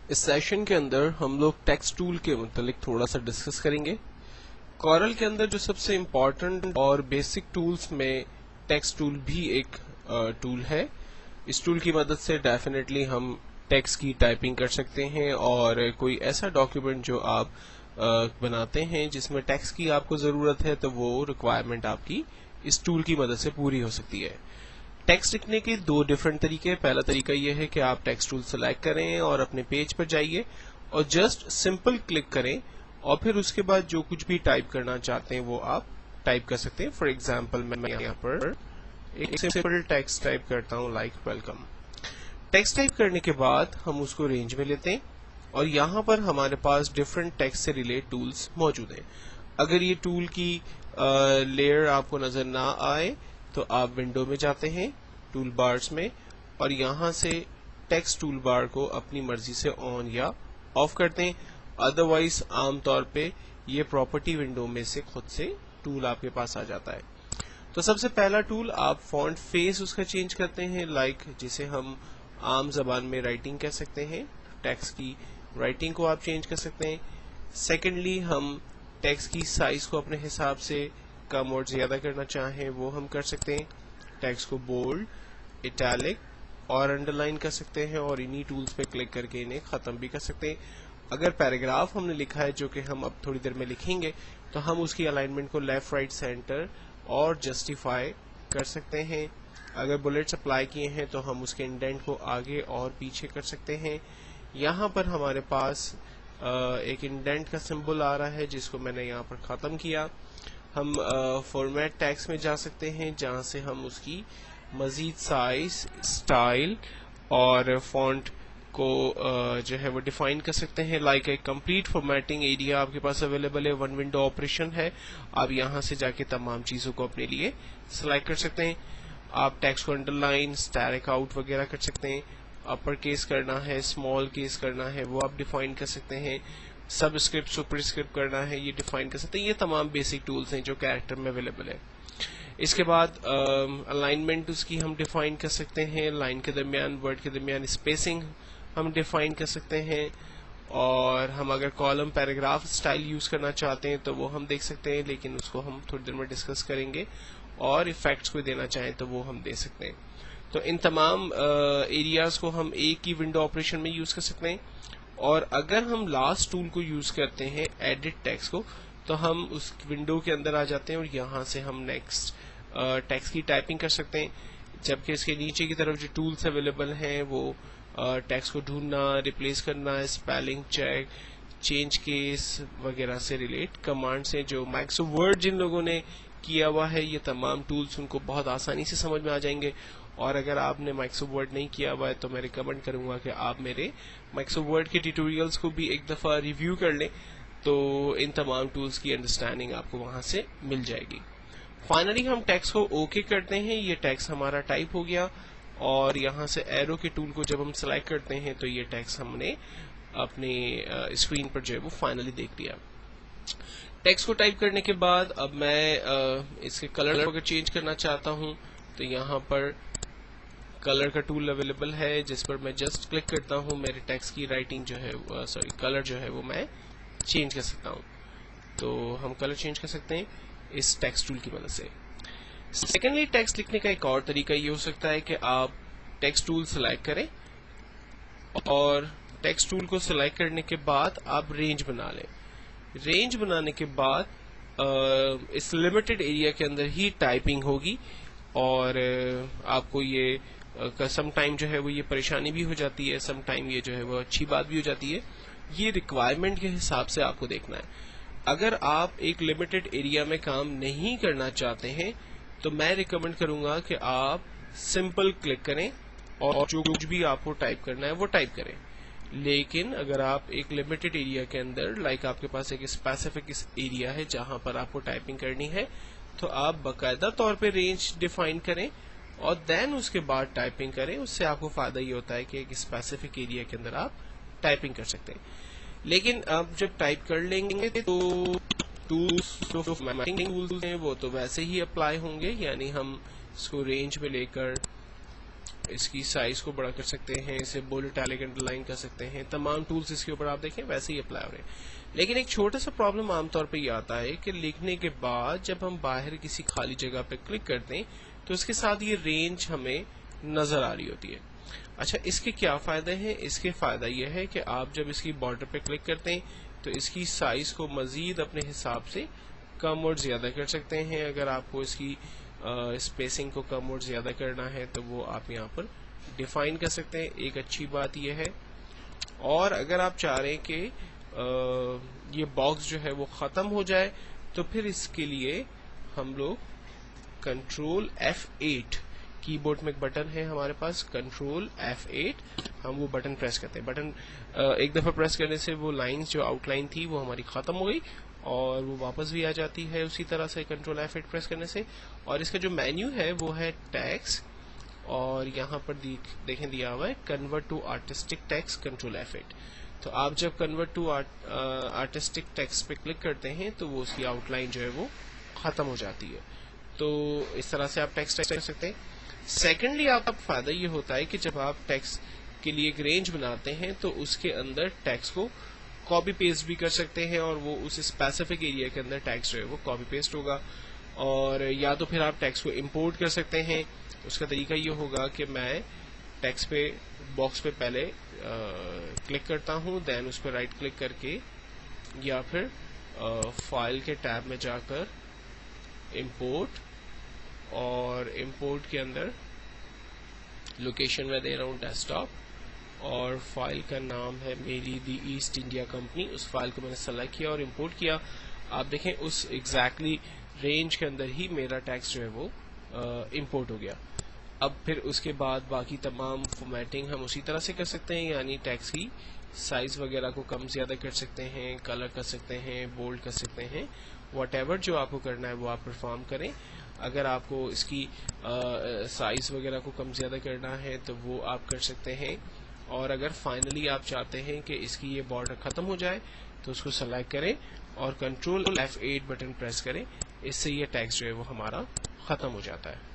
اس session کے اندر ہم لوگ ٹیکسٹ ٹول کے متعلق تھوڑا سا ڈسکس کریں گے. کورل کے اندر جو سب سے امپورٹنٹ اور بیسک ٹولز میں ٹیکسٹ ٹول بھی ایک ٹول ہے. اس ٹول کی مدد سے ڈیفینیٹلی ہم ٹیکسٹ کی ٹائپنگ کر سکتے ہیں اور کوئی ایسا ڈاکیومنٹ جو آپ بناتے ہیں جس میں ٹیکسٹ کی آپ کو ضرورت ہے تو وہ ریکوائرمنٹ آپ کی اس ٹول کی مدد سے پوری ہو سکتی ہے. ٹیکسٹ لکھنے کے دو ڈفرنٹ طریقے. پہلا طریقہ یہ ہے کہ آپ ٹیکسٹ ٹول سلیکٹ کریں اور اپنے پیج پر جائیے اور جسٹ سمپل کلک کریں اور پھر اس کے بعد جو کچھ بھی ٹائپ کرنا چاہتے ہیں وہ آپ ٹائپ کر سکتے ہیں. فار ایگزامپل میں یہاں پر ایک سمپل ٹیکسٹ ٹائپ کرتا ہوں لائک ویلکم. ٹیکسٹ ٹائپ کرنے کے بعد ہم اس کو رینج میں لیتے ہیں اور یہاں پر ہمارے پاس ڈفرنٹ ٹیکسٹ سے ریلیٹ ٹولز موجود ہیں. اگر یہ ٹول کی لیئر آپ کو نظر نہ آئے تو آپ ونڈو میں جاتے ہیں ٹول بارز میں اور یہاں سے ٹیکسٹ ٹول بار کو اپنی مرضی سے آن یا آف کرتے ہیں. ادروائز عام طور پہ یہ پراپرٹی ونڈو میں سے خود سے ٹول آپ کے پاس آ جاتا ہے. تو سب سے پہلا ٹول آپ فونٹ فیس اس کا چینج کرتے ہیں لائک جسے ہم عام زبان میں رائٹنگ کہہ سکتے ہیں. ٹیکسٹ کی رائٹنگ کو آپ چینج کر سکتے ہیں. سیکنڈلی ہم ٹیکسٹ کی سائز کو اپنے حساب سے کم اور زیادہ کرنا چاہیں وہ ہم کر سکتے ہیں. ٹیکسٹ کو بولڈ، اٹیلک اور انڈر لائن کر سکتے ہیں اور انہی ٹولز پہ کلک کر کے انہیں ختم بھی کر سکتے ہیں. اگر پیراگراف ہم نے لکھا ہے جو کہ ہم اب تھوڑی دیر میں لکھیں گے تو ہم اس کی الائنمنٹ کو لیفٹ رائٹ سینٹر اور جسٹیفائی کر سکتے ہیں. اگر بلیٹس اپلائی کیے ہیں تو ہم اس کے انڈینٹ کو آگے اور پیچھے کر سکتے ہیں. یہاں پر ہمارے پاس ایک انڈینٹ کا سمبل آ رہا ہے جس کو میں نے یہاں پر ختم کیا. ہم فارمیٹ ٹیکسٹ میں جا سکتے ہیں جہاں سے ہم اس کی مزید سائز، اسٹائل اور فونٹ کو جو ہے وہ ڈیفائن کر سکتے ہیں. لائک ایک کمپلیٹ فارمیٹنگ ایریا آپ کے پاس اویلیبل ہے. ون ونڈو آپریشن ہے. آپ یہاں سے جا کے تمام چیزوں کو اپنے لیے سلیکٹ کر سکتے ہیں. آپ ٹیکسٹ کو انڈر لائن، اسٹیرک آؤٹ وغیرہ کر سکتے ہیں. اپر کیس کرنا ہے، اسمال کیس کرنا ہے وہ آپ ڈیفائن کر سکتے ہیں. سب اسکرپٹ سپر اسکرپٹ کرنا ہے یہ ڈیفائن کر سکتے ہیں. یہ تمام بیسک ٹولز ہیں جو کیریکٹر میں اویلیبل ہے. اس کے بعد الائنمنٹ اس کی ہم ڈیفائن کر سکتے ہیں. لائن کے درمیان، ورڈ کے درمیان اسپیسنگ ہم ڈیفائن کر سکتے ہیں. اور ہم اگر کالم پیراگراف اسٹائل یوز کرنا چاہتے ہیں تو وہ ہم دیکھ سکتے ہیں لیکن اس کو ہم تھوڑی دیر میں ڈسکس کریں گے. اور ایفیکٹس کو دینا چاہیں تو وہ ہم دے سکتے ہیں. تو ان تمام ایریاز کو ہم ایک ہی ونڈو آپریشن میں یوز کر سکتے ہیں. اور اگر ہم لاسٹ ٹول کو یوز کرتے ہیں ایڈٹ ٹیکسٹ کو تو ہم اس ونڈو کے اندر آ جاتے ہیں اور یہاں سے ہم نیکسٹ ٹیکسٹ کی ٹائپنگ کر سکتے ہیں. جبکہ اس کے نیچے کی طرف جو ٹولز اویلیبل ہیں وہ ٹیکسٹ کو ڈھونڈنا، ریپلیس کرنا، اسپیلنگ چیک، چینج کیس وغیرہ سے ریلیٹ کمانڈس ہیں. جو مائکرو ورڈ جن لوگوں نے کیا ہوا ہے یہ تمام ٹولز ان کو بہت آسانی سے سمجھ میں آ جائیں گے. اور اگر آپ نے مائکرو ورڈ نہیں کیا ہوا ہے تو میں ریکمینڈ کروں گا کہ آپ میرے مائکرو ورڈ کے ٹیوٹوریلز کو بھی ایک دفعہ ریویو کر لیں تو ان تمام ٹولز کی انڈرسٹینڈنگ آپ کو وہاں سے مل جائے گی. فائنلی ہم ٹیکسٹ کو اوکے کرتے ہیں. یہ ٹیکسٹ ہمارا ٹائپ ہو گیا اور یہاں سے ایرو کے ٹول کو جب ہم سلیکٹ کرتے ہیں تو یہ ٹیکسٹ ہم نے اپنے اسکرین پر جو ہے وہ فائنلی دیکھ لیا. ٹیکسٹ کو ٹائپ کرنے کے بعد اب میں اس کے کلر کو اگر چینج کرنا چاہتا ہوں تو یہاں پر کلر کا ٹول اویلیبل ہے جس پر میں جسٹ کلک کرتا ہوں. میرے ٹیکسٹ کی رائٹنگ جو ہے کلر جو ہے وہ میں چینج کر سکتا ہوں. تو ہم کلر چینج کر سکتے ہیں اس ٹیکسٹ ٹول کی مدد سے. سیکنڈلی ٹیکسٹ لکھنے کا ایک اور طریقہ یہ ہو سکتا ہے کہ آپ ٹیکسٹ ٹول سلیکٹ کریں اور ٹیکسٹ ٹول کو سلیکٹ کرنے کے بعد آپ رینج بنا لیں. رینج بنانے کے بعد اس لمیٹڈ ایریا کے اندر ہی ٹائپنگ ہوگی اور آپ کو یہ سم ٹائم جو ہے وہ یہ پریشانی بھی ہو جاتی ہے، سم ٹائم یہ جو ہے وہ اچھی بات بھی ہو جاتی ہے. یہ ریکوائرمنٹ کے حساب سے آپ کو دیکھنا ہے. اگر آپ ایک لمیٹڈ ایریا میں کام نہیں کرنا چاہتے ہیں تو میں ریکمینڈ کروں گا کہ آپ سمپل کلک کریں اور جو کچھ بھی آپ کو ٹائپ کرنا ہے وہ ٹائپ کریں. لیکن اگر آپ ایک لمیٹڈ ایریا کے اندر لائک آپ کے پاس ایک اسپیسیفک ایریا ہے جہاں پر آپ کو ٹائپنگ کرنی ہے تو آپ باقاعدہ طور پہ رینج ڈیفائن کریں اور دین اس کے بعد ٹائپنگ کریں. اس سے آپ کو فائدہ یہ ہوتا ہے کہ ایک اسپیسیفک ایریا کے اندر آپ ٹائپنگ کر سکتے ہیں. لیکن اب جب ٹائپ کر لیں گے تو ٹولز ہیں وہ تو ویسے ہی اپلائی ہوں گے. یعنی ہم اس کو رینج میں لے کر اس کی سائز کو بڑا کر سکتے ہیں، اسے بولڈ اٹیلک انڈرلائن کر سکتے ہیں، تمام ٹولز اس کے اوپر آپ دیکھیں ویسے ہی اپلائی ہو رہے ہیں. لیکن ایک چھوٹا سا پرابلم عام طور پہ یہ آتا ہے کہ لکھنے کے بعد جب ہم باہر کسی خالی جگہ پہ کلک کرتے ہیں تو اس کے ساتھ یہ رینج ہمیں نظر آ رہی ہوتی ہے. اچھا، اس کے کیا فائدے ہیں؟ اس کے فائدہ یہ ہے کہ آپ جب اس کی بارڈر پہ کلک کرتے ہیں تو اس کی سائز کو مزید اپنے حساب سے کم اور زیادہ کر سکتے ہیں. اگر آپ کو اس کی اسپیسنگ کو کم اور زیادہ کرنا ہے تو وہ آپ یہاں پر ڈیفائن کر سکتے ہیں. ایک اچھی بات یہ ہے. اور اگر آپ چاہ رہے ہیں کہ یہ باکس جو ہے وہ ختم ہو جائے تو پھر اس کے لیے ہم لوگ کنٹرول F8 کی بورڈ میں ایک بٹن ہے ہمارے پاس، کنٹرول F8 ہم وہ بٹن پریس کرتے ہیں. بٹن ایک دفعہ پریس کرنے سے وہ لائنز جو آؤٹ لائن تھی وہ ہماری ختم ہو گئی اور وہ واپس بھی آ جاتی ہے اسی طرح سے کنٹرول F8 پریس کرنے سے. اور اس کا جو مینیو ہے وہ ہے ٹیکسٹ، اور یہاں پر دیکھیں دیا ہوا ہے convert to artistic text control F8. تو آپ جب کنورٹ ٹو آرٹسٹک ٹیکسٹ پہ کلک کرتے ہیں تو وہ اس کی آؤٹ لائن جو ہے وہ ختم ہو جاتی ہے. تو اس طرح سے آپ ٹیکسٹ ٹائپ کر سکتے ہیں. سیکنڈلی آپ کا فائدہ یہ ہوتا ہے کہ جب آپ ٹیکسٹ کے لیے ایک رینج بناتے ہیں تو اس کے اندر ٹیکسٹ کو کاپی پیسٹ بھی کر سکتے ہیں اور وہ اس اسپیسیفک ایریا کے اندر ٹیکسٹ جو ہے وہ کاپی پیسٹ ہوگا. اور یا تو پھر آپ ٹیکسٹ کو امپورٹ کر سکتے ہیں. اس کا طریقہ یہ ہوگا کہ میں ٹیکسٹ پہ باکس پہ پہلے کلک کرتا ہوں، دین اس پہ رائٹ کلک کر کے یا پھر فائل کے ٹیب میں جا کر امپورٹ، اور امپورٹ کے اندر لوکیشن میں دے رہا ہوں ڈیسک ٹاپ اور فائل کا نام ہے میری دی ایسٹ انڈیا کمپنی. اس فائل کو میں نے سلیکٹ کیا اور امپورٹ کیا. آپ دیکھیں اس ایگزیکٹلی رینج کے اندر ہی میرا ٹیکسٹ جو ہے وہ امپورٹ ہو گیا. اب پھر اس کے بعد باقی تمام فارمیٹنگ ہم اسی طرح سے کر سکتے ہیں، یعنی ٹیکسٹ کی سائز وغیرہ کو کم زیادہ کر سکتے ہیں، کلر کر سکتے ہیں، بولڈ کر سکتے ہیں. واٹ ایور جو آپ کو کرنا ہے وہ آپ پرفارم کریں. اگر آپ کو اس کی سائز وغیرہ کو کم زیادہ کرنا ہے تو وہ آپ کر سکتے ہیں. اور اگر فائنلی آپ چاہتے ہیں کہ اس کی یہ بارڈر ختم ہو جائے تو اس کو سلیکٹ کریں اور کنٹرول F8 بٹن پریس کریں. اس سے یہ ٹیکسٹ جو ہے وہ ہمارا ختم ہو جاتا ہے.